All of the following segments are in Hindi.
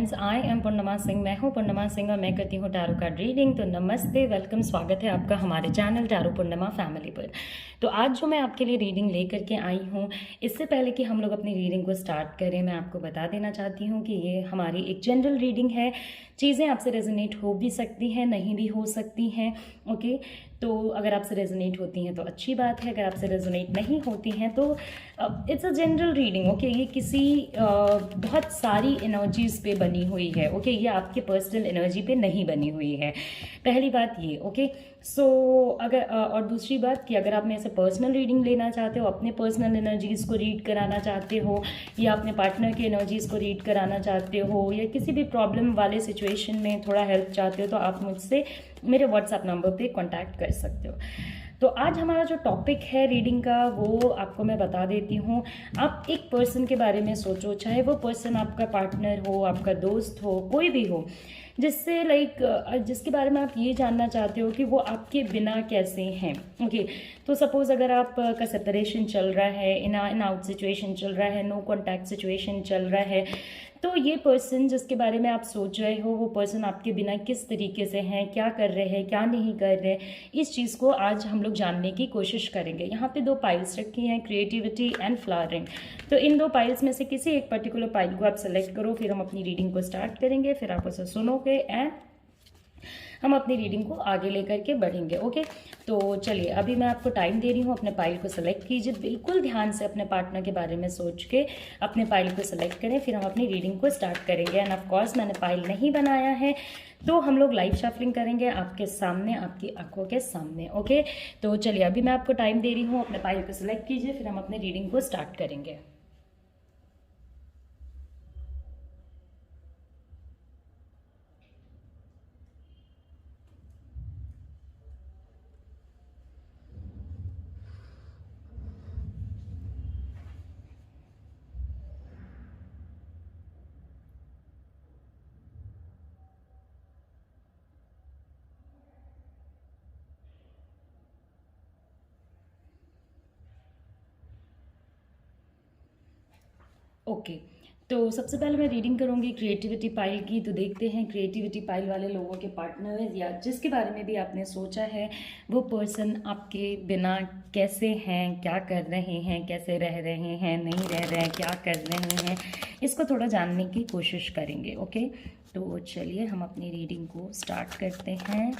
फ्रेंड्स, आई एम पूर्णिमा सिंह। मैं हूं पूर्णिमा सिंह और मैं करती हूं टैरो कार्ड रीडिंग। तो नमस्ते, वेलकम, स्वागत है आपका हमारे चैनल टैरो पूर्णिमा फैमिली पर। तो आज जो मैं आपके लिए रीडिंग लेकर के आई हूं, इससे पहले कि हम लोग अपनी रीडिंग को स्टार्ट करें, मैं आपको बता देना चाहती हूं कि ये हमारी एक जनरल रीडिंग है। चीज़ें आपसे रेजोनेट हो भी सकती हैं, नहीं भी हो सकती हैं। ओके, तो अगर आपसे रेजोनेट होती हैं तो अच्छी बात है, अगर आपसे रेजोनेट नहीं होती हैं तो it's a general reading. Okay, ये किसी बहुत सारी एनर्जीज पे बनी हुई है। ओके, ये आपके पर्सनल एनर्जी पे नहीं बनी हुई है, पहली बात ये। ओके, सो अगर और दूसरी बात कि अगर आप मेरे से पर्सनल रीडिंग लेना चाहते हो, अपने पर्सनल एनर्जीज़ को रीड कराना चाहते हो, या अपने पार्टनर की एनर्जीज़ को रीड कराना चाहते हो, या किसी भी प्रॉब्लम वाले सिचुएशन में थोड़ा हेल्प चाहते हो, तो आप मुझसे मेरे व्हाट्सएप नंबर पे कांटेक्ट कर सकते हो। तो आज हमारा जो टॉपिक है रीडिंग का, वो आपको मैं बता देती हूँ। आप एक पर्सन के बारे में सोचो, चाहे वो पर्सन आपका पार्टनर हो, आपका दोस्त हो, कोई भी हो, जिससे जिसके बारे में आप ये जानना चाहते हो कि वो आपके बिना कैसे हैं। ओके, तो सपोज़ अगर आप का सेपरेशन चल रहा है, इन आउट सिचुएशन चल रहा है, नो कॉन्टैक्ट सिचुएशन चल रहा है, तो ये पर्सन जिसके बारे में आप सोच रहे हो, वो पर्सन आपके बिना किस तरीके से हैं, क्या कर रहे हैं, क्या नहीं कर रहे, इस चीज़ को आज हम लोग जानने की कोशिश करेंगे। यहाँ पे 2 पाइल्स रखी हैं, क्रिएटिविटी एंड फ्लावरिंग। तो इन 2 पाइल्स में से किसी एक पर्टिकुलर पाइल को आप सेलेक्ट करो, फिर हम अपनी रीडिंग को स्टार्ट करेंगे, फिर आप उसे सुनोगे एंड हम अपनी रीडिंग को आगे लेकर के बढ़ेंगे। ओके, तो चलिए अभी मैं आपको टाइम दे रही हूँ, अपने पाइल को सेलेक्ट कीजिए, बिल्कुल ध्यान से अपने पार्टनर के बारे में सोच के अपने पाइल को सेलेक्ट करें, फिर हम अपनी रीडिंग को स्टार्ट करेंगे। एंड ऑफ कोर्स मैंने पाइल नहीं बनाया है, तो हम लोग लाइव शफलिंग करेंगे आपके सामने, आपकी आंखों के सामने। ओके, तो चलिए अभी मैं आपको टाइम दे रही हूँ, अपने पाइल को सेलेक्ट कीजिए, फिर हम अपनी रीडिंग को स्टार्ट करेंगे। ओके, तो सबसे पहले मैं रीडिंग करूंगी क्रिएटिविटी पाइल की। तो देखते हैं क्रिएटिविटी पाइल वाले लोगों के पार्टनर या जिसके बारे में भी आपने सोचा है, वो पर्सन आपके बिना कैसे हैं, क्या कर रहे हैं, कैसे रह रहे हैं, नहीं रह रहे हैं, क्या कर रहे हैं, इसको थोड़ा जानने की कोशिश करेंगे। ओके, तो चलिए हम अपनी रीडिंग को स्टार्ट करते हैं।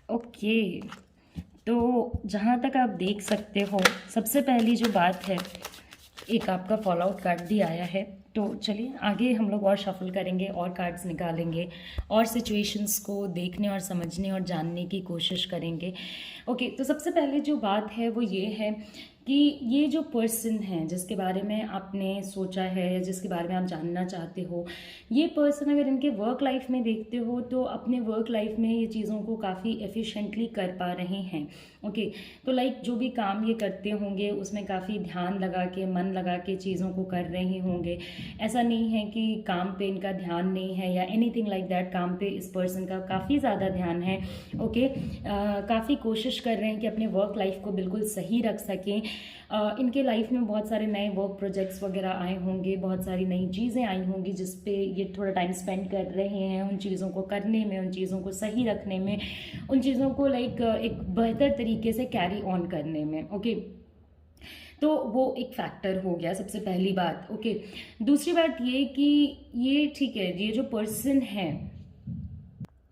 ओके, तो जहाँ तक आप देख सकते हो, सबसे पहली जो बात है, एक आपका फॉल आउट कार्ड भी आया है। तो चलिए आगे हम लोग और शफल करेंगे और कार्ड्स निकालेंगे और सिचुएशंस को देखने और समझने और जानने की कोशिश करेंगे। ओके, तो सबसे पहले जो बात है वो ये है कि ये जो पर्सन है जिसके बारे में आपने सोचा है या जिसके बारे में आप जानना चाहते हो, ये पर्सन अगर इनके वर्क लाइफ में देखते हो तो अपने वर्क लाइफ में ये चीज़ों को काफ़ी एफिशिएंटली कर पा रहे हैं। ओके, तो जो भी काम ये करते होंगे उसमें काफ़ी ध्यान लगा के, मन लगा के चीज़ों को कर रहे होंगे। ऐसा नहीं है कि काम पे इनका ध्यान नहीं है या एनीथिंग लाइक दैट। काम पे इस पर्सन का काफ़ी ज़्यादा ध्यान है। ओके, काफ़ी कोशिश कर रहे हैं कि अपने वर्क लाइफ को बिल्कुल सही रख सकें। इनके लाइफ में बहुत सारे नए वर्क प्रोजेक्ट्स वगैरह आए होंगे, बहुत सारी नई चीज़ें आई होंगी जिस पे ये थोड़ा टाइम स्पेंड कर रहे हैं, उन चीज़ों को करने में, उन चीज़ों को सही रखने में, उन चीज़ों को एक बेहतर तरीके से कैरी ऑन करने में। ओके, तो वो एक फैक्टर हो गया सबसे पहली बात। ओके, दूसरी बात ये कि ये ठीक है, ये जो पर्सन है,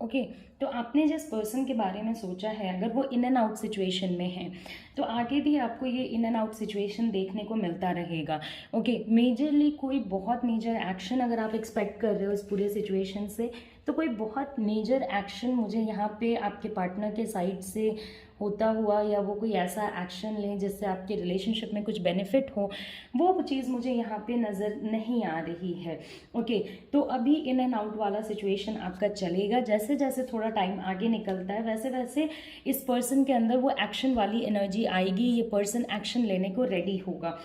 ओके, तो आपने जिस पर्सन के बारे में सोचा है, अगर वो इन एंड आउट सिचुएशन में है तो आगे भी आपको ये इन एंड आउट सिचुएशन देखने को मिलता रहेगा। ओके, मेजरली कोई बहुत मेजर एक्शन अगर आप एक्सपेक्ट कर रहे हो इस पूरे सिचुएशन से, तो कोई बहुत मेजर एक्शन मुझे यहाँ पे आपके पार्टनर के साइड से होता हुआ, या वो कोई ऐसा एक्शन लें जिससे आपके रिलेशनशिप में कुछ बेनिफिट हो, वो चीज़ मुझे यहाँ पे नज़र नहीं आ रही है। ओके, तो अभी इन एंड आउट वाला सिचुएशन आपका चलेगा। जैसे जैसे थोड़ा टाइम आगे निकलता है वैसे वैसे इस पर्सन के अंदर वो एक्शन वाली एनर्जी आएगी, ये पर्सन एक्शन लेने को रेडी होगा।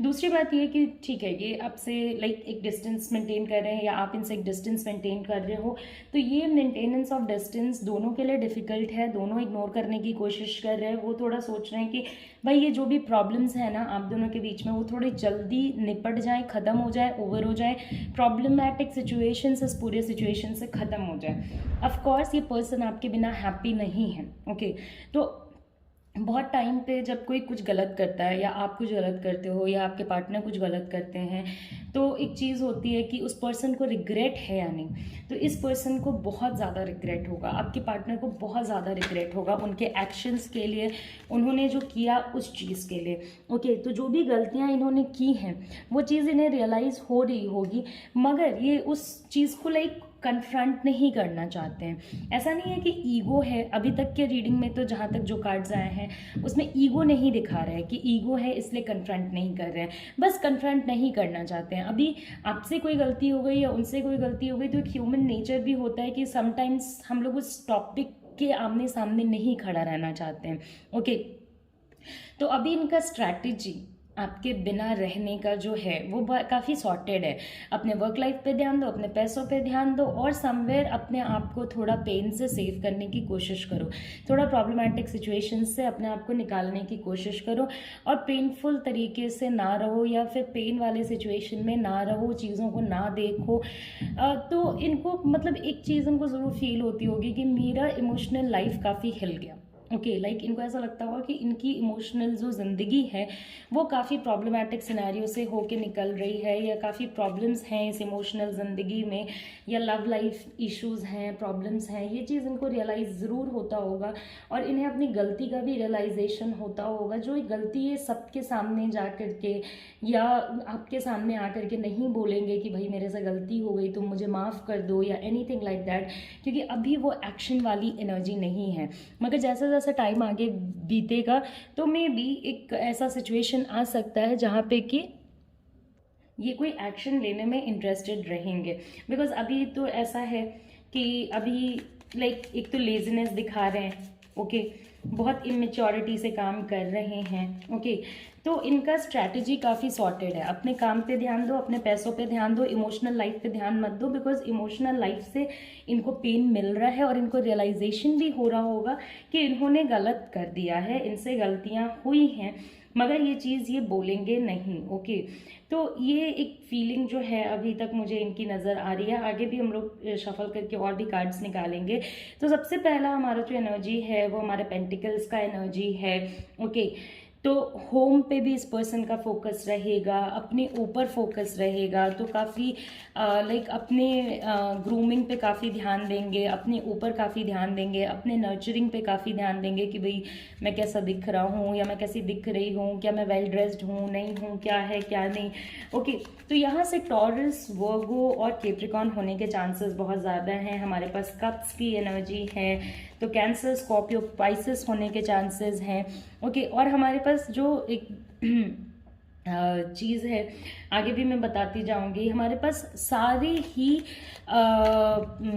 दूसरी बात ये कि ठीक है, ये आपसे लाइक एक डिस्टेंस मेंटेन कर रहे हैं या आप इनसे एक डिस्टेंस मेंटेन कर रहे हो, तो ये मेंटेनेंस ऑफ डिस्टेंस दोनों के लिए डिफ़िकल्ट है, दोनों इग्नोर करने की कोशिश कर रहे हैं। वो थोड़ा सोच रहे हैं कि भाई ये जो भी प्रॉब्लम्स है ना आप दोनों के बीच में, वो थोड़ी जल्दी निपट जाए, ख़त्म हो जाए, ओवर हो जाए, प्रॉब्लमैटिक सिचुएशंस इस पूरे सिचुएशन से ख़त्म हो जाए। ऑफ कोर्स ये पर्सन आपके बिना हैप्पी नहीं है। ओके, तो बहुत टाइम पे जब कोई कुछ गलत करता है या आप कुछ गलत करते हो या आपके पार्टनर कुछ गलत करते हैं, तो एक चीज़ होती है कि उस पर्सन को रिग्रेट है या नहीं। तो इस पर्सन को बहुत ज़्यादा रिग्रेट होगा, आपके पार्टनर को बहुत ज़्यादा रिग्रेट होगा उनके एक्शंस के लिए, उन्होंने जो किया उस चीज़ के लिए। ओके, तो जो भी गलतियाँ इन्होंने की हैं वो चीज़ इन्हें रियलाइज़ हो रही होगी, मगर ये उस चीज़ को लाइक कन्फ्रंट नहीं करना चाहते हैं। ऐसा नहीं है कि ईगो है, अभी तक के रीडिंग में तो जहाँ तक जो कार्ड्स आए हैं उसमें ईगो नहीं दिखा रहा है कि ईगो है इसलिए कन्फ्रंट नहीं कर रहे हैं, बस कन्फ्रंट नहीं करना चाहते हैं। अभी आपसे कोई गलती हो गई या उनसे कोई गलती हो गई तो एक ह्यूमन नेचर भी होता है कि समटाइम्स हम लोग उस टॉपिक के आमने सामने नहीं खड़ा रहना चाहते हैं। ओके, तो अभी इनका स्ट्रैटेजी आपके बिना रहने का जो है वो काफ़ी सॉर्टेड है। अपने वर्क लाइफ पे ध्यान दो, अपने पैसों पे ध्यान दो, और समवेयर अपने आप को थोड़ा पेन से सेव करने की कोशिश करो, थोड़ा प्रॉब्लमैटिक सिचुएशन से अपने आप को निकालने की कोशिश करो, और पेनफुल तरीके से ना रहो या फिर पेन वाले सिचुएशन में ना रहो, चीज़ों को ना देखो। तो इनको मतलब एक चीज़ इनको ज़रूर फील होती होगी कि मेरा इमोशनल लाइफ काफ़ी हिल गया। ओके, लाइक इनको ऐसा लगता होगा कि इनकी इमोशनल जो ज़िंदगी है वो काफ़ी प्रॉब्लमैटिक सिनेरियो से होके निकल रही है, या काफ़ी प्रॉब्लम्स हैं इस इमोशनल ज़िंदगी में, या लव लाइफ इश्यूज़ हैं, प्रॉब्लम्स हैं। ये चीज़ इनको रियलाइज़ ज़रूर होता होगा, और इन्हें अपनी गलती का भी रियलाइजेशन होता होगा। जो ये गलती है सबके सामने जा कर के या आपके सामने आकर के नहीं बोलेंगे कि भाई मेरे से गलती हो गई, तुम मुझे माफ़ कर दो या एनीथिंग लाइक दैट, क्योंकि अभी वो एक्शन वाली एनर्जी नहीं है। मगर जैसे जैसे टाइम आगे बीतेगा तो मे बी एक ऐसा सिचुएशन आ सकता है जहाँ पे कि ये कोई एक्शन लेने में इंटरेस्टेड रहेंगे। बिकॉज अभी तो ऐसा है कि अभी लाइक एक तो लेजीनेस दिखा रहे हैं, ओके, बहुत इमेच्योरिटी से काम कर रहे हैं। ओके, तो इनका स्ट्रैटेजी काफ़ी सॉर्टेड है। अपने काम पे ध्यान दो, अपने पैसों पे ध्यान दो, इमोशनल लाइफ पे ध्यान मत दो, बिकॉज इमोशनल लाइफ से इनको पेन मिल रहा है और इनको रियलाइजेशन भी हो रहा होगा कि इन्होंने गलत कर दिया है, इनसे गलतियाँ हुई हैं, मगर ये चीज़ ये बोलेंगे नहीं। ओके, तो ये एक फीलिंग जो है अभी तक मुझे इनकी नज़र आ रही है। आगे भी हम लोग शफल करके और भी कार्ड्स निकालेंगे। तो सबसे पहला हमारा जो एनर्जी है वो हमारे पेंटिकल्स का एनर्जी है। ओके, तो होम पे भी इस पर्सन का फोकस रहेगा, अपने ऊपर फोकस रहेगा, तो काफ़ी लाइक अपने ग्रूमिंग पे काफ़ी ध्यान देंगे, अपने ऊपर काफ़ी ध्यान देंगे, अपने नर्चरिंग पे काफ़ी ध्यान देंगे कि भाई मैं कैसा दिख रहा हूँ या मैं कैसी दिख रही हूँ, क्या मैं वेल ड्रेस्ड हूँ नहीं हूँ, क्या है क्या नहीं। ओके, तो यहाँ से टॉरस, वर्गो और कैप्रिकॉर्न होने के चांसेस बहुत ज़्यादा हैं। हमारे पास कप्स की एनर्जी है, तो कैंसर, स्कॉर्पियो, पाइसेस होने के चांसेस हैं। ओके, और हमारे पास जो एक चीज़ है आगे भी मैं बताती जाऊंगी, हमारे पास सारे ही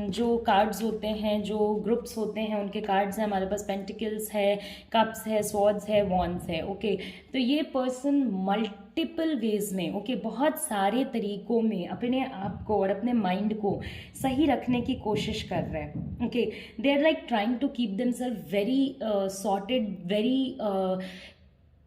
जो कार्ड्स होते हैं, जो ग्रुप्स होते हैं उनके कार्ड्स हैं। हमारे पास पेंटिकल्स है, कप्स है, स्वॉर्ड्स है, वॉन्ड्स है। ओके, तो ये पर्सन मल्टीपल वेज में, ओके, बहुत सारे तरीकों में अपने आप को और अपने माइंड को सही रखने की कोशिश कर रहे हैं। Okay, they are like trying to keep themselves very sorted, very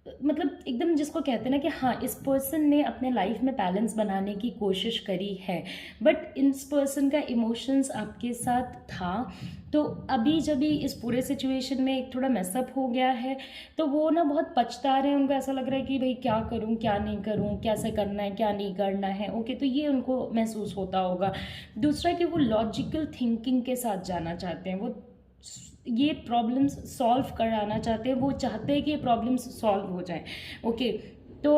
मतलब एकदम जिसको कहते हैं ना कि हाँ इस पर्सन ने अपने लाइफ में बैलेंस बनाने की कोशिश करी है, बट इस पर्सन का इमोशंस आपके साथ था, तो अभी जब भी इस पूरे सिचुएशन में एक थोड़ा मैसअप हो गया है तो वो ना बहुत पछता रहे हैं। उनको ऐसा लग रहा है कि भाई क्या करूँ क्या नहीं करूँ, कैसे करना है क्या नहीं करना है। ओके, तो ये उनको महसूस होता होगा। दूसरा कि वो लॉजिकल थिंकिंग के साथ जाना चाहते हैं, वो ये प्रॉब्लम्स सॉल्व कराना चाहते हैं, वो चाहते हैं कि ये प्रॉब्लम्स सॉल्व हो जाए। ओके, तो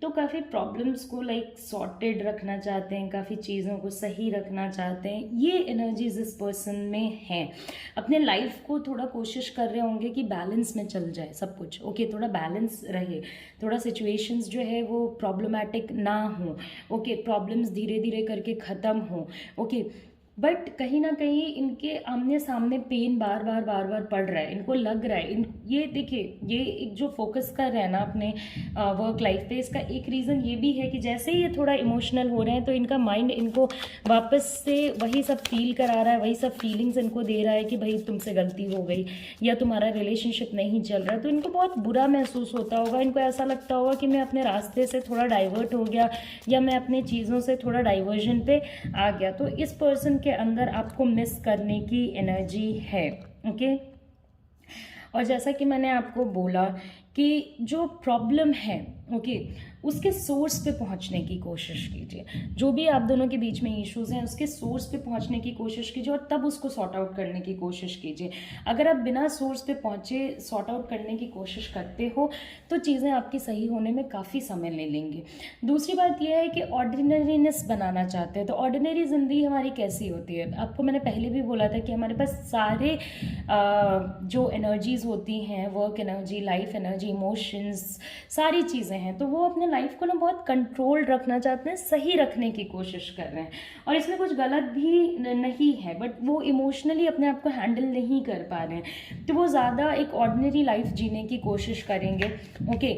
तो काफ़ी प्रॉब्लम्स को लाइक सॉर्टेड रखना चाहते हैं, काफ़ी चीज़ों को सही रखना चाहते हैं, ये एनर्जीज इस पर्सन में हैं। अपने लाइफ को थोड़ा कोशिश कर रहे होंगे कि बैलेंस में चल जाए सब कुछ, ओके, थोड़ा बैलेंस रहे, थोड़ा सिचुएशंस जो है वो प्रॉब्लमैटिक ना हो, ओके, प्रॉब्लम्स धीरे धीरे करके ख़त्म हो, ओके। बट कहीं ना कहीं इनके आमने सामने पेन बार बार पड़ रहा है, इनको लग रहा है, इन ये देखिए, ये एक जो फोकस कर रहे हैं ना अपने वर्क लाइफ पे, इसका एक रीज़न ये भी है कि जैसे ही ये थोड़ा इमोशनल हो रहे हैं तो इनका माइंड इनको वापस से वही सब फील करा रहा है, वही सब फीलिंग्स इनको दे रहा है कि भाई तुमसे गलती हो गई या तुम्हारा रिलेशनशिप नहीं चल रहा, तो इनको बहुत बुरा महसूस होता होगा। इनको ऐसा लगता होगा कि मैं अपने रास्ते से थोड़ा डाइवर्ट हो गया या मैं अपनी चीज़ों से थोड़ा डाइवर्जन पे आ गया। तो इस पर्सन के अंदर आपको मिस करने की एनर्जी है, ओके। और जैसा कि मैंने आपको बोला कि जो प्रॉब्लम है, ओके, उसके सोर्स पे पहुंचने की कोशिश कीजिए। जो भी आप दोनों के बीच में इश्यूज हैं उसके सोर्स पे पहुंचने की कोशिश कीजिए और तब उसको सॉर्ट आउट करने की कोशिश कीजिए। अगर आप बिना सोर्स पे पहुंचे सॉर्ट आउट करने की कोशिश करते हो तो चीज़ें आपकी सही होने में काफ़ी समय ले लेंगी। दूसरी बात यह है कि ऑर्डिनरीनेस बनाना चाहते हैं, तो ऑर्डिनरी ज़िंदगी हमारी कैसी होती है? आपको मैंने पहले भी बोला था कि हमारे पास सारे जो एनर्जीज होती हैं, work energy, life energy, emotions, सारी चीज़ें हैं, तो वो अपने लाइफ को ना बहुत कंट्रोल रखना चाहते हैं, सही रखने की कोशिश कर रहे हैं। और इसमें कुछ गलत भी नहीं है, बट वो इमोशनली अपने आप को हैंडल नहीं कर पा रहे हैं, तो वो ज़्यादा एक ऑर्डिनरी लाइफ जीने की कोशिश करेंगे, ओके,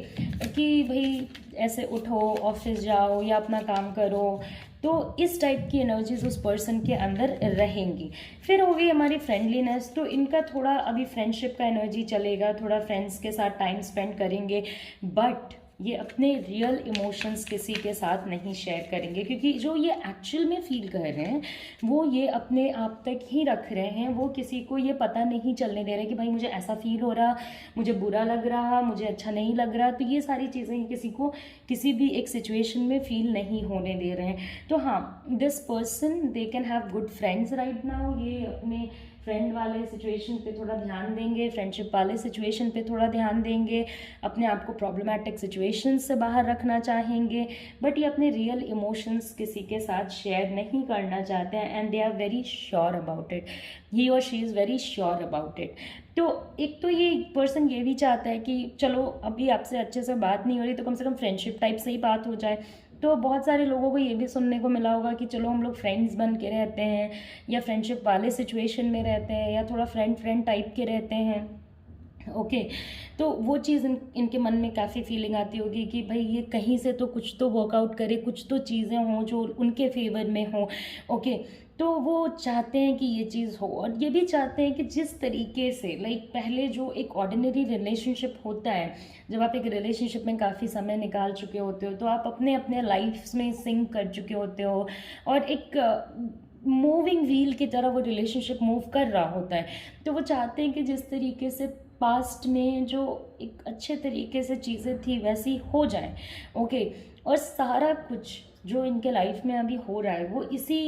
कि भाई ऐसे उठो, ऑफिस जाओ या अपना काम करो। तो इस टाइप की एनर्जीज उस पर्सन के अंदर रहेंगी। फिर होगी हमारी फ्रेंडलीनेस, तो इनका थोड़ा अभी फ्रेंडशिप का एनर्जी चलेगा, थोड़ा फ्रेंड्स के साथ टाइम स्पेंड करेंगे, बट ये अपने रियल इमोशंस किसी के साथ नहीं शेयर करेंगे, क्योंकि जो ये एक्चुअल में फील कर रहे हैं वो ये अपने आप तक ही रख रहे हैं। वो किसी को ये पता नहीं चलने दे रहे कि भाई मुझे ऐसा फील हो रहा, मुझे बुरा लग रहा, मुझे अच्छा नहीं लग रहा, तो ये सारी चीज़ें किसी को किसी भी एक सिचुएशन में फील नहीं होने दे रहे हैं। तो हाँ, this person they can have good friends right now. ये अपने फ्रेंड वाले सिचुएशन पे थोड़ा ध्यान देंगे, फ्रेंडशिप वाले सिचुएशन पे थोड़ा ध्यान देंगे, अपने आप को प्रॉब्लमैटिक सिचुएशन से बाहर रखना चाहेंगे, बट ये अपने रियल इमोशंस किसी के साथ शेयर नहीं करना चाहते हैं, and they are very sure about it. He और she is very sure about it. तो एक तो ये पर्सन ये भी चाहता है कि चलो अभी आपसे अच्छे से बात नहीं हो रही तो कम से कम फ्रेंडशिप टाइप से ही बात हो जाए। तो बहुत सारे लोगों को ये भी सुनने को मिला होगा कि चलो हम लोग फ्रेंड्स बन के रहते हैं या फ्रेंडशिप वाले सिचुएशन में रहते हैं या थोड़ा फ्रेंड टाइप के रहते हैं, ओके। तो वो चीज़ इनके मन में काफ़ी फीलिंग आती होगी कि भाई ये कहीं से तो कुछ तो वर्कआउट करे, कुछ तो चीज़ें हों जो उनके फेवर में हो, ओके। तो वो चाहते हैं कि ये चीज़ हो, और ये भी चाहते हैं कि जिस तरीके से लाइक पहले जो एक ऑर्डिनरी रिलेशनशिप होता है, जब आप एक रिलेशनशिप में काफ़ी समय निकाल चुके होते हो तो आप अपने अपने लाइफ में सिंक कर चुके होते हो और एक मूविंग व्हील की तरह वो रिलेशनशिप मूव कर रहा होता है। तो वो चाहते हैं कि जिस तरीके से पास्ट में जो एक अच्छे तरीके से चीज़ें थी वैसी हो जाए, ओके। और सारा कुछ जो इनके लाइफ में अभी हो रहा है वो इसी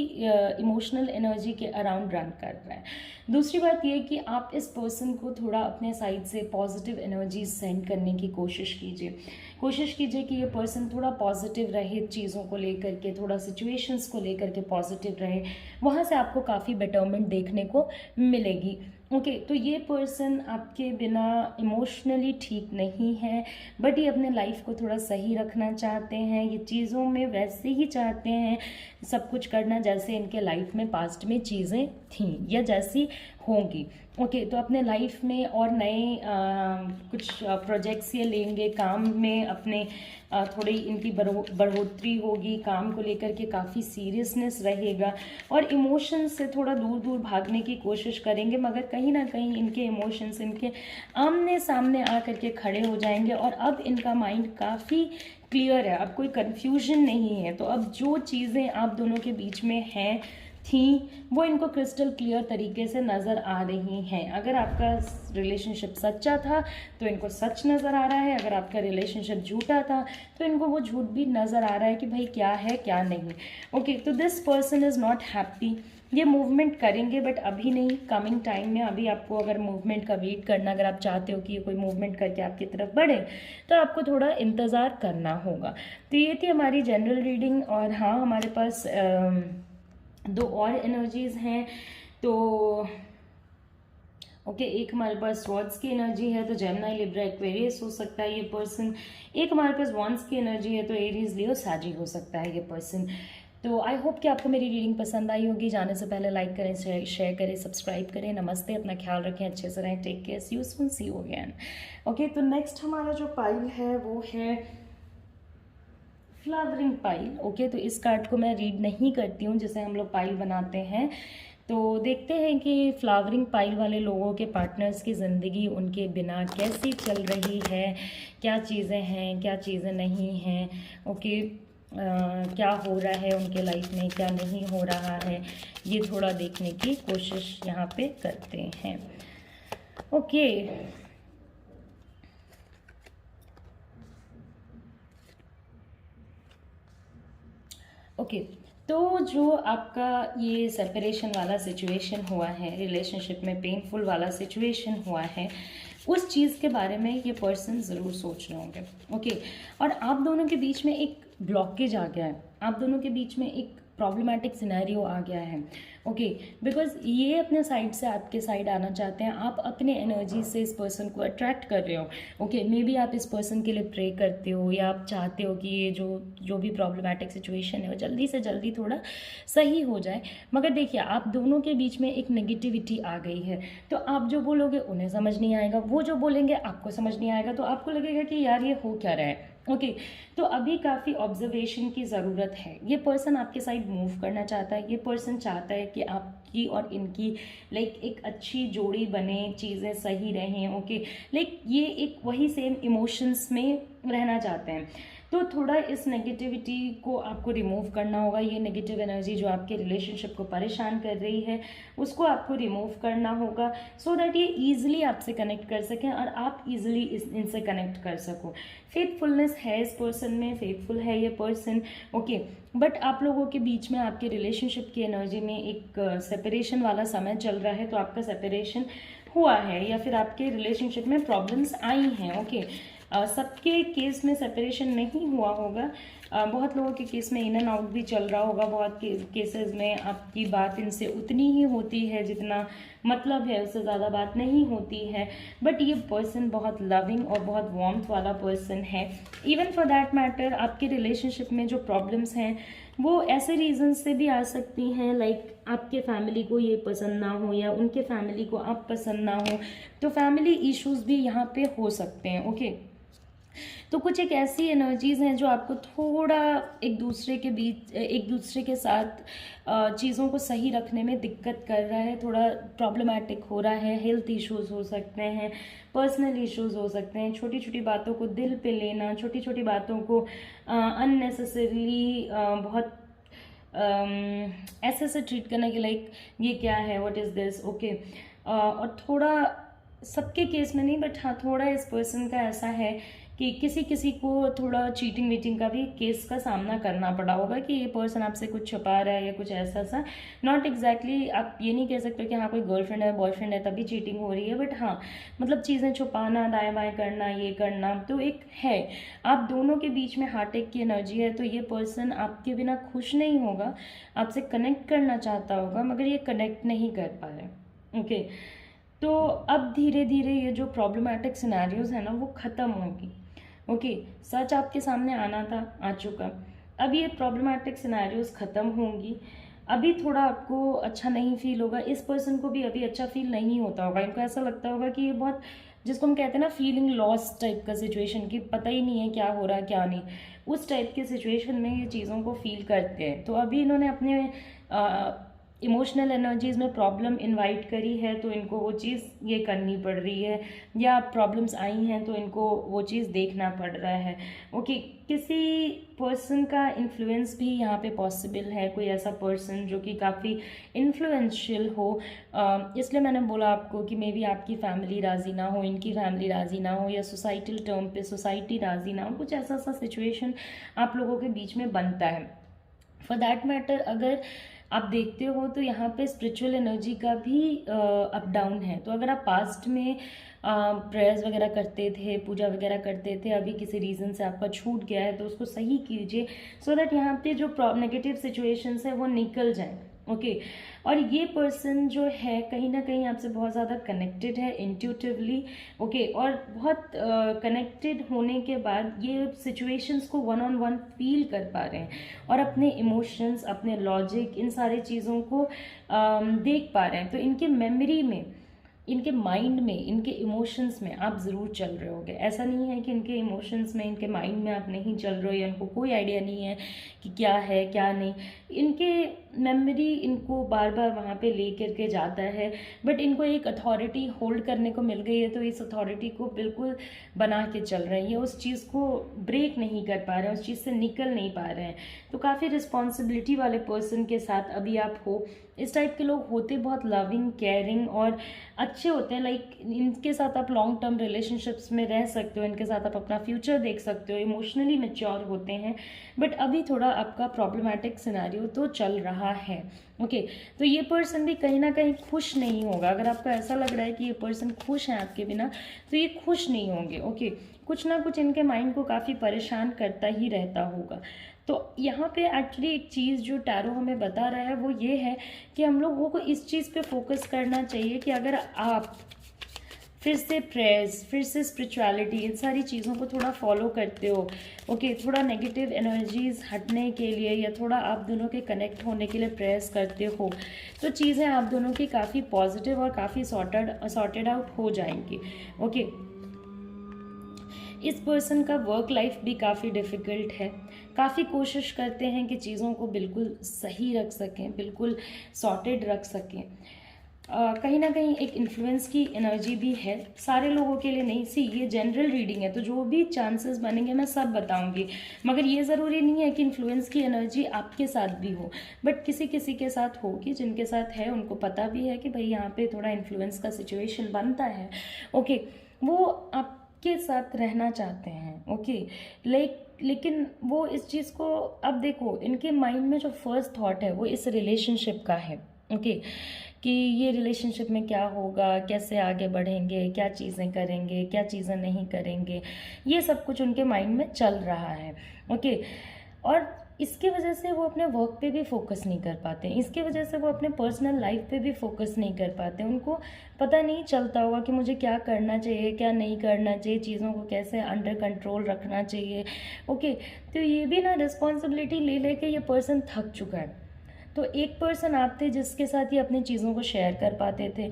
इमोशनल एनर्जी के अराउंड रन कर रहा है। दूसरी बात ये कि आप इस पर्सन को थोड़ा अपने साइड से पॉजिटिव एनर्जी सेंड करने की कोशिश कीजिए कि ये पर्सन थोड़ा पॉजिटिव रहे, चीज़ों को लेकर के, थोड़ा सिचुएशंस को लेकर के पॉजिटिव रहे। वहाँ से आपको काफ़ी बेटरमेंट देखने को मिलेगी, ओके। तो ये पर्सन आपके बिना इमोशनली ठीक नहीं है, बट ये अपने लाइफ को थोड़ा सही रखना चाहते हैं। ये चीज़ों में वैसे ही चाहते हैं सब कुछ करना जैसे इनके लाइफ में पास्ट में चीज़ें थीं या जैसी होंगी, ओके। तो अपने लाइफ में और नए कुछ प्रोजेक्ट्स ये लेंगे, काम में अपने थोड़ी इनकी बढ़ोतरी होगी, काम को लेकर के काफ़ी सीरियसनेस रहेगा और इमोशंस से थोड़ा दूर दूर भागने की कोशिश करेंगे, मगर कहीं ना कहीं इनके इमोशंस इनके आमने सामने आकर के खड़े हो जाएंगे और अब इनका माइंड काफ़ी क्लियर है, अब कोई कन्फ्यूजन नहीं है। तो अब जो चीज़ें आप दोनों के बीच में हैं थी वो इनको क्रिस्टल क्लियर तरीके से नज़र आ रही हैं। अगर आपका रिलेशनशिप सच्चा था तो इनको सच नज़र आ रहा है, अगर आपका रिलेशनशिप झूठा था तो इनको वो झूठ भी नज़र आ रहा है कि भाई क्या है क्या नहीं, ओके। तो this person is not happy, ये मूवमेंट करेंगे, बट अभी नहीं, कमिंग टाइम में। अभी आपको अगर मूवमेंट का वेट करना, अगर आप चाहते हो कि ये कोई मूवमेंट करके आपकी तरफ बढ़े, तो आपको थोड़ा इंतज़ार करना होगा। तो ये थी हमारी जनरल रीडिंग। और हाँ, हमारे पास 2 और एनर्जीज़ हैं। तो ओके, एक हमारे पास स्वॉर्ड्स की एनर्जी है, तो जेमिनी, लिब्रा, एक्वेरियस हो सकता है ये पर्सन। एक हमारे पास वॉन्ड्स की एनर्जी है, तो एरीज, लियो, साजी हो सकता है ये पर्सन। तो आई होप कि आपको मेरी रीडिंग पसंद आई होगी। जाने से पहले लाइक करें, शेयर करें, सब्सक्राइब करें। नमस्ते, अपना ख्याल रखें, अच्छे से रहें, take care, see you soon, see you again. Okay, तो नेक्स्ट हमारा जो पाइल है वो है फ्लावरिंग पाइल। ओके, तो इस कार्ड को मैं रीड नहीं करती हूँ जैसे हम लोग पाइल बनाते हैं। तो देखते हैं कि फ्लावरिंग पाइल वाले लोगों के पार्टनर्स की ज़िंदगी उनके बिना कैसी चल रही है, क्या चीज़ें हैं, क्या चीज़ें नहीं हैं। ओके, क्या हो रहा है उनके लाइफ में, क्या नहीं हो रहा है, ये थोड़ा देखने की कोशिश यहाँ पे करते हैं। ओके, ओके, तो जो आपका ये सेपरेशन वाला सिचुएशन हुआ है, रिलेशनशिप में पेनफुल वाला सिचुएशन हुआ है, उस चीज़ के बारे में ये पर्सन ज़रूर सोच रहे होंगे। ओके, और आप दोनों के बीच में एक ब्लॉकेज आ गया है, आप दोनों के बीच में एक प्रॉब्लमेटिक सिनेरियो आ गया है। ओके, बिकॉज ये अपने साइड से आपके साइड आना चाहते हैं, आप अपने एनर्जी से इस पर्सन को अट्रैक्ट कर रहे हो। ओके, मे बी आप इस पर्सन के लिए प्रे करते हो, या आप चाहते हो कि ये जो भी प्रॉब्लमेटिक सिचुएशन है वो जल्दी से जल्दी थोड़ा सही हो जाए। मगर देखिए, आप दोनों के बीच में एक नेगेटिविटी आ गई है, तो आप जो बोलोगे उन्हें समझ नहीं आएगा, वो जो बोलेंगे आपको समझ नहीं आएगा, तो आपको लगेगा कि यार ये हो क्या रहा है। ओके, तो अभी काफ़ी ऑब्जर्वेशन की ज़रूरत है। ये पर्सन आपके साइड मूव करना चाहता है, ये पर्सन चाहता है कि आपकी और इनकी लाइक एक अच्छी जोड़ी बने, चीज़ें सही रहें। ओके, लाइक ये एक वही सेम इमोशंस में रहना चाहते हैं। तो थोड़ा इस नेगेटिविटी को आपको रिमूव करना होगा। ये नेगेटिव एनर्जी जो आपके रिलेशनशिप को परेशान कर रही है, उसको आपको रिमूव करना होगा, सो दैट ये ईजिली आपसे कनेक्ट कर सकें और आप ईजिली इनसे कनेक्ट कर सको। फेथफुलनेस है इस पर्सन में, फेथफुल है ये पर्सन। ओके, बट आप लोगों के बीच में आपके रिलेशनशिप की एनर्जी में एक सेपरेशन वाला समय चल रहा है। तो आपका सेपरेशन हुआ है, या फिर आपके रिलेशनशिप में प्रॉब्लम्स आई हैं। ओके, सबके केस में सेपरेशन नहीं हुआ होगा, बहुत लोगों के केस में इन एंड आउट भी चल रहा होगा। बहुत केसेस में आपकी बात इनसे उतनी ही होती है जितना मतलब है, उससे ज़्यादा बात नहीं होती है। बट ये पर्सन बहुत लविंग और बहुत वार्मथ वाला पर्सन है। इवन फॉर दैट मैटर, आपके रिलेशनशिप में जो प्रॉब्लम्स हैं वो ऐसे रीजन से भी आ सकती हैं, लाइक आपके फैमिली को ये पसंद ना हो, या उनके फैमिली को आप पसंद ना हो, तो फैमिली इश्यूज भी यहाँ पे हो सकते हैं। ओके, तो कुछ एक ऐसी एनर्जीज़ हैं जो आपको थोड़ा एक दूसरे के साथ चीज़ों को सही रखने में दिक्कत कर रहा है, थोड़ा प्रॉब्लमैटिक हो रहा है। हेल्थ इश्यूज़ हो सकते हैं, पर्सनल इश्यूज़ हो सकते हैं, छोटी छोटी बातों को दिल पे लेना, छोटी छोटी बातों को अननेसेसरीली बहुत ऐसे ट्रीट करना कि लाइक ये क्या है, व्हाट इज़ दिस। ओके, और थोड़ा सबके केस में नहीं, बट हाँ, थोड़ा इस पर्सन का ऐसा है कि किसी किसी को थोड़ा चीटिंग वीटिंग का भी केस का सामना करना पड़ा होगा, कि ये पर्सन आपसे कुछ छुपा रहा है या कुछ ऐसा सा। नॉट एग्जैक्टली आप ये नहीं कह सकते कि हाँ कोई गर्लफ्रेंड है, बॉयफ्रेंड है तभी चीटिंग हो रही है, बट हाँ मतलब चीज़ें छुपाना, दाएं बाएं करना, ये करना, तो एक है। आप दोनों के बीच में हार्ट अटैक की एनर्जी है, तो ये पर्सन आपके बिना खुश नहीं होगा, आपसे कनेक्ट करना चाहता होगा, मगर ये कनेक्ट नहीं कर पा रहे। ओके, तो अब धीरे धीरे ये जो प्रॉब्लमेटिक सिनेरियोज है ना वो ख़त्म होगी। ओके, सच आपके सामने आना था, आ चुका। अब ये प्रॉब्लमेटिक सिनेरियोज ख़त्म होंगी। अभी थोड़ा आपको अच्छा नहीं फील होगा, इस पर्सन को भी अभी अच्छा फील नहीं होता होगा। इनको ऐसा लगता होगा कि ये बहुत, जिसको हम कहते हैं ना फीलिंग लॉस टाइप का सिचुएशन, कि पता ही नहीं है क्या हो रहा है क्या नहीं, उस टाइप के सिचुएशन में ये चीज़ों को फील करते हैं। तो अभी इन्होंने अपने इमोशनल एनर्जीज में प्रॉब्लम इनवाइट करी है, तो इनको वो चीज़ ये करनी पड़ रही है, या प्रॉब्लम्स आई हैं तो इनको वो चीज़ देखना पड़ रहा है। ओके, किसी पर्सन का इन्फ्लुएंस भी यहाँ पे पॉसिबल है, कोई ऐसा पर्सन जो कि काफ़ी इन्फ्लुएंशियल हो। इसलिए मैंने बोला आपको कि मे बी आपकी फैमिली राज़ी ना हो, इनकी फैमिली राज़ी ना हो, या सोसाइटल टर्म पे सोसाइटी राज़ी ना हो, कुछ ऐसा सिचुएशन आप लोगों के बीच में बनता है। फॉर दैट मैटर, अगर आप देखते हो तो यहाँ पे स्पिरिचुअल एनर्जी का भी अप डाउन है। तो अगर आप पास्ट में प्रेयर्स वगैरह करते थे, पूजा वगैरह करते थे, अभी किसी रीज़न से आपका छूट गया है तो उसको सही कीजिए, सो दैट यहाँ पे जो नेगेटिव सिचुएशंस है वो निकल जाए। ओके और ये पर्सन जो है कहीं ना कहीं आपसे बहुत ज़्यादा कनेक्टेड है इंट्यूटिवली। ओके और बहुत कनेक्टेड होने के बाद ये सिचुएशंस को वन ऑन वन फील कर पा रहे हैं और अपने इमोशंस, अपने लॉजिक, इन सारी चीज़ों को देख पा रहे हैं। तो इनके मेमोरी में, इनके माइंड में, इनके इमोशंस में आप ज़रूर चल रहे होगे। ऐसा नहीं है कि इनके इमोशंस में, इनके माइंड में आप नहीं चल रहे हो या इनको कोई आइडिया नहीं है कि क्या है क्या नहीं। इनके मेमोरी इनको बार बार वहाँ पे ले करके जाता है, बट इनको एक अथॉरिटी होल्ड करने को मिल गई है तो इस अथॉरिटी को बिल्कुल बना के चल रहे हैं। ये उस चीज़ को ब्रेक नहीं कर पा रहे हैं, उस चीज़ से निकल नहीं पा रहे हैं। तो काफ़ी रिस्पॉन्सिबिलिटी वाले पर्सन के साथ अभी आप हो। इस टाइप के लोग होते बहुत लविंग, केयरिंग और अच्छे होते हैं। लाइक इनके साथ आप लॉन्ग टर्म रिलेशनशिप्स में रह सकते हो, इनके साथ आप अपना फ्यूचर देख सकते हो, इमोशनली मैच्योर होते हैं। बट अभी थोड़ा आपका प्रॉब्लमैटिक सिनेरियो तो चल रहा है। ओके तो ये पर्सन भी कहीं ना कहीं खुश नहीं होगा। अगर आपको ऐसा लग रहा है कि ये पर्सन खुश है आपके बिना, तो ये खुश नहीं होंगे। ओके कुछ ना कुछ इनके माइंड को काफ़ी परेशान करता ही रहता होगा। तो यहाँ पे एक्चुअली एक चीज़ जो टैरो हमें बता रहा है वो ये है कि हम लोगों को इस चीज़ पे फोकस करना चाहिए कि अगर आप फिर से प्रेयर्स, फिर से स्पिरिचुअलिटी, इन सारी चीज़ों को थोड़ा फॉलो करते हो, ओके थोड़ा नेगेटिव एनर्जीज हटने के लिए या थोड़ा आप दोनों के कनेक्ट होने के लिए प्रेयर्स करते हो, तो चीज़ें आप दोनों की काफ़ी पॉजिटिव और काफ़ी सॉर्टेड आउट हो जाएंगी। ओके इस पर्सन का वर्क लाइफ भी काफ़ी डिफ़िकल्ट है। काफ़ी कोशिश करते हैं कि चीज़ों को बिल्कुल सही रख सकें, बिल्कुल सॉर्टेड रख सकें। कहीं ना कहीं एक इन्फ्लुएंस की एनर्जी भी है, सारे लोगों के लिए नहीं। सी ये जनरल रीडिंग है तो जो भी चांसेस बनेंगे मैं सब बताऊंगी, मगर ये ज़रूरी नहीं है कि इन्फ्लुएंस की एनर्जी आपके साथ भी हो। बट किसी किसी के साथ होगी, जिनके साथ है उनको पता भी है कि भाई यहाँ पे थोड़ा इन्फ्लुएंस का सिचुएशन बनता है। ओके वो आपके साथ रहना चाहते हैं। ओके लेकिन वो इस चीज़ को, अब देखो इनके माइंड में जो फर्स्ट थॉट है वो इस रिलेशनशिप का है। ओके कि ये रिलेशनशिप में क्या होगा, कैसे आगे बढ़ेंगे, क्या चीज़ें करेंगे, क्या चीज़ें नहीं करेंगे, ये सब कुछ उनके माइंड में चल रहा है। ओके और इसकी वजह से वो अपने वर्क पे भी फोकस नहीं कर पाते, इसकी वजह से वो अपने पर्सनल लाइफ पे भी फोकस नहीं कर पाते। उनको पता नहीं चलता होगा कि मुझे क्या करना चाहिए, क्या नहीं करना चाहिए, चीज़ों को कैसे अंडर कंट्रोल रखना चाहिए। ओके तो ये भी ना रिस्पॉन्सिबिलिटी ले लेके ये पर्सन थक चुका है। तो एक पर्सन आप थे जिसके साथ ये अपनी चीज़ों को शेयर कर पाते थे,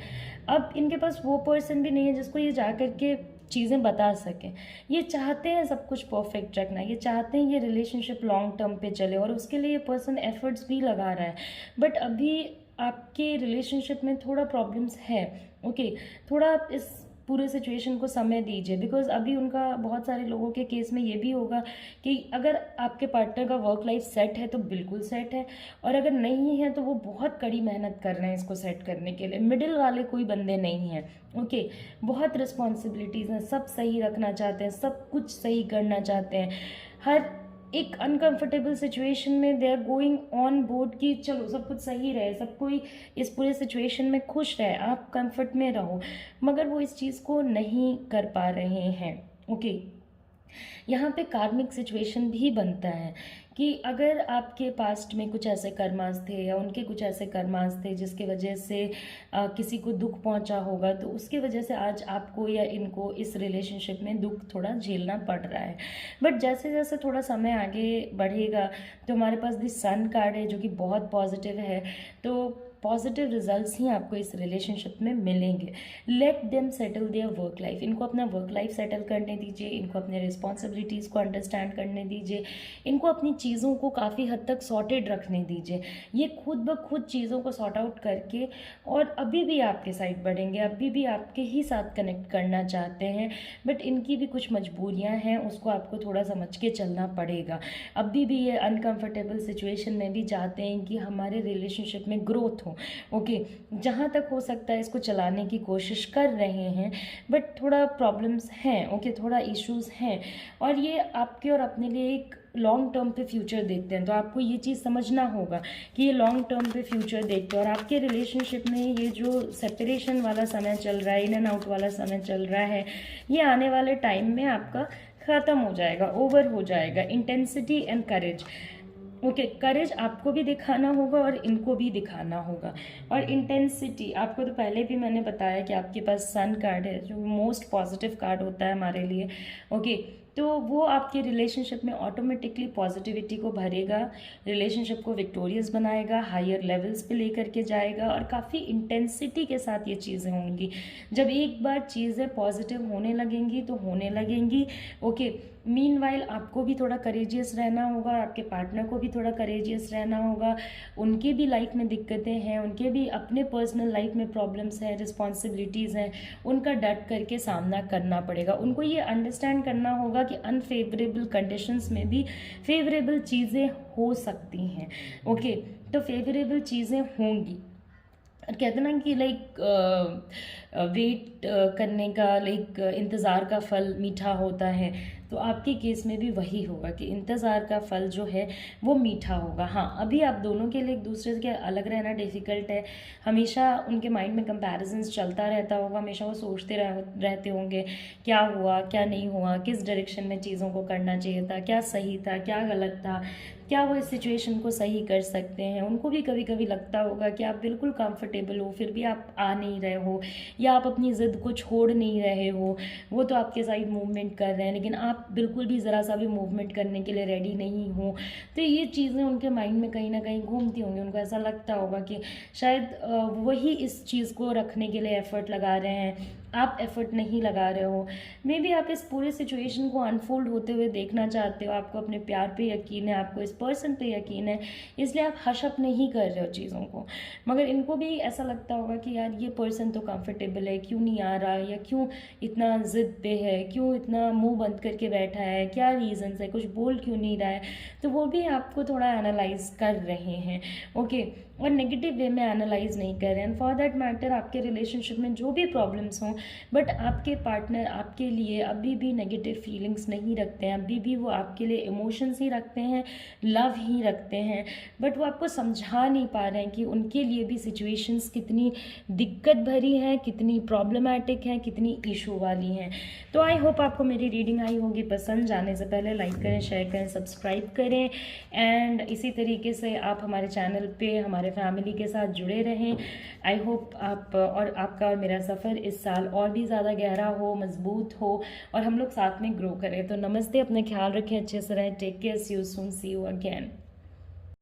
अब इनके पास वो पर्सन भी नहीं है जिसको ये जा कर के चीज़ें बता सकें। ये चाहते हैं सब कुछ परफेक्ट रखना, ये चाहते हैं ये रिलेशनशिप लॉन्ग टर्म पे चले और उसके लिए ये पर्सन एफर्ट्स भी लगा रहा है। बट अभी आपके रिलेशनशिप में थोड़ा प्रॉब्लम्स है। ओके थोड़ा आप इस पूरे सिचुएशन को समय दीजिए, बिकॉज अभी उनका बहुत सारे लोगों के केस में ये भी होगा कि अगर आपके पार्टनर का वर्क लाइफ सेट है तो बिल्कुल सेट है, और अगर नहीं है तो वो बहुत कड़ी मेहनत कर रहे हैं इसको सेट करने के लिए। मिडिल वाले कोई बंदे नहीं हैं। ओके बहुत रिस्पॉन्सिबिलिटीज़ हैं, सब सही रखना चाहते हैं, सब कुछ सही करना चाहते हैं। हर एक अनकंफर्टेबल सिचुएशन में they are going on board कि चलो सब कुछ सही रहे, सब कोई इस पूरे सिचुएशन में खुश रहे, आप कंफर्ट में रहो, मगर वो इस चीज़ को नहीं कर पा रहे हैं। ओके यहाँ पे कार्मिक सिचुएशन भी बनता है कि अगर आपके पास्ट में कुछ ऐसे कर्मास थे या उनके कुछ ऐसे कर्मास थे जिसकी वजह से किसी को दुख पहुंचा होगा, तो उसकी वजह से आज आपको या इनको इस रिलेशनशिप में दुख थोड़ा झेलना पड़ रहा है। बट जैसे जैसे थोड़ा समय आगे बढ़ेगा तो हमारे पास दी सन कार्ड है जो कि बहुत पॉजिटिव है, तो पॉजिटिव रिजल्ट्स ही आपको इस रिलेशनशिप में मिलेंगे। Let them settle their work life, इनको अपना वर्क लाइफ सेटल करने दीजिए, इनको अपने रिस्पॉन्सिबिलिटीज़ को अंडरस्टैंड करने दीजिए, इनको अपनी चीज़ों को काफ़ी हद तक सॉर्टेड रखने दीजिए। ये खुद ब खुद चीज़ों को सॉर्ट आउट करके और अभी भी आपके साइड बढ़ेंगे, अभी भी आपके ही साथ कनेक्ट करना चाहते हैं। बट इनकी भी कुछ मजबूरियाँ हैं, उसको आपको थोड़ा समझ के चलना पड़ेगा। अभी भी ये अनकम्फर्टेबल सिचुएशन में भी चाहते हैं कि हमारे रिलेशनशिप में ग्रोथ हो। ओके जहाँ तक हो सकता है इसको चलाने की कोशिश कर रहे हैं, बट थोड़ा प्रॉब्लम्स हैं। ओके थोड़ा इश्यूज हैं और ये आपके और अपने लिए एक लॉन्ग टर्म पे फ्यूचर देखते हैं, तो आपको ये चीज़ समझना होगा कि ये लॉन्ग टर्म पे फ्यूचर देखते हैं। और आपके रिलेशनशिप में ये जो सेपरेशन वाला समय चल रहा है, इन एंड आउट वाला समय चल रहा है, ये आने वाले टाइम में आपका ख़त्म हो जाएगा, ओवर हो जाएगा। इंटेंसिटी एंड करेज, ओके, करेज आपको भी दिखाना होगा और इनको भी दिखाना होगा। और इंटेंसिटी आपको तो पहले भी मैंने बताया कि आपके पास सन कार्ड है, जो मोस्ट पॉजिटिव कार्ड होता है हमारे लिए, ओके। तो वो आपके रिलेशनशिप में ऑटोमेटिकली पॉजिटिविटी को भरेगा, रिलेशनशिप को विक्टोरियस बनाएगा, हायर लेवल्स पे लेकर के जाएगा, और काफ़ी इंटेंसिटी के साथ ये चीज़ें होंगी। जब एक बार चीज़ें पॉजिटिव होने लगेंगी तो होने लगेंगी, ओके। मीनवाइल आपको भी थोड़ा करेजियस रहना होगा, आपके पार्टनर को भी थोड़ा करेजियस रहना होगा। उनके भी लाइफ में दिक्कतें हैं, उनके भी अपने पर्सनल लाइफ में प्रॉब्लम्स हैं, रिस्पॉन्सिबिलिटीज़ हैं, उनका डट करके सामना करना पड़ेगा। उनको ये अंडरस्टैंड करना होगा कि अनफेवरेबल कंडीशंस में भी फेवरेबल चीज़ें हो सकती हैं, ओके। तो फेवरेबल चीज़ें होंगी। कहते ना कि वेट करने का, इंतज़ार का फल मीठा होता है, तो आपके केस में भी वही होगा कि इंतज़ार का फल जो है वो मीठा होगा। हाँ, अभी आप दोनों के लिए एक दूसरे से अलग रहना डिफ़िकल्ट है। हमेशा उनके माइंड में कंपैरिजन्स चलता रहता होगा, हमेशा वो सोचते रहते होंगे क्या हुआ, क्या नहीं हुआ, किस डायरेक्शन में चीज़ों को करना चाहिए था, क्या सही था, क्या गलत था, क्या वो इस सिचुएशन को सही कर सकते हैं। उनको भी कभी कभी लगता होगा कि आप बिल्कुल कंफर्टेबल हो, फिर भी आप आ नहीं रहे हो, या आप अपनी ज़िद को छोड़ नहीं रहे हो। वो तो आपके साइड मूवमेंट कर रहे हैं, लेकिन आप बिल्कुल भी ज़रा सा भी मूवमेंट करने के लिए रेडी नहीं हो। तो ये चीज़ें उनके माइंड में कहीं ना कहीं घूमती होंगी। उनको ऐसा लगता होगा कि शायद वही इस चीज़ को रखने के लिए एफ़र्ट लगा रहे हैं, आप एफ़र्ट नहीं लगा रहे हो। मे बी आप इस पूरे सिचुएशन को अनफोल्ड होते हुए देखना चाहते हो, आपको अपने प्यार पे यकीन है, आपको इस पर्सन पे यकीन है, इसलिए आप हश अप नहीं कर रहे हो चीज़ों को। मगर इनको भी ऐसा लगता होगा कि यार ये पर्सन तो कंफर्टेबल है, क्यों नहीं आ रहा, या क्यों इतना ज़िद पे है, क्यों इतना मुंह बंद करके बैठा है, क्या रीज़न्स है, कुछ बोल क्यों नहीं रहा है। तो वो भी आपको थोड़ा एनालाइज कर रहे हैं, ओके। और नेगेटिव वे में एनालाइज नहीं कर रहे हैं। फॉर दैट मैटर आपके रिलेशनशिप में जो भी प्रॉब्लम्स हों, बट आपके पार्टनर आपके लिए अभी भी नेगेटिव फीलिंग्स नहीं रखते हैं, अभी भी वो आपके लिए इमोशंस ही रखते हैं, लव ही रखते हैं। बट वो आपको समझा नहीं पा रहे हैं कि उनके लिए भी सिचुएशंस कितनी दिक्कत भरी हैं, कितनी प्रॉब्लमैटिक हैं, कितनी इशू वाली हैं। तो आई होप आपको मेरी रीडिंग आई होगी पसंद। जाने से पहले लाइक करें, शेयर करें, सब्सक्राइब करें, एंड इसी तरीके से आप हमारे चैनल पे हमारे फैमिली के साथ जुड़े रहें। आई होप आप और आपका और मेरा सफ़र इस साल और भी ज़्यादा गहरा हो, मजबूत हो, और हम लोग साथ में ग्रो करें। तो नमस्ते, अपने ख्याल रखें, अच्छे से रहें, take care, see you soon, see you again.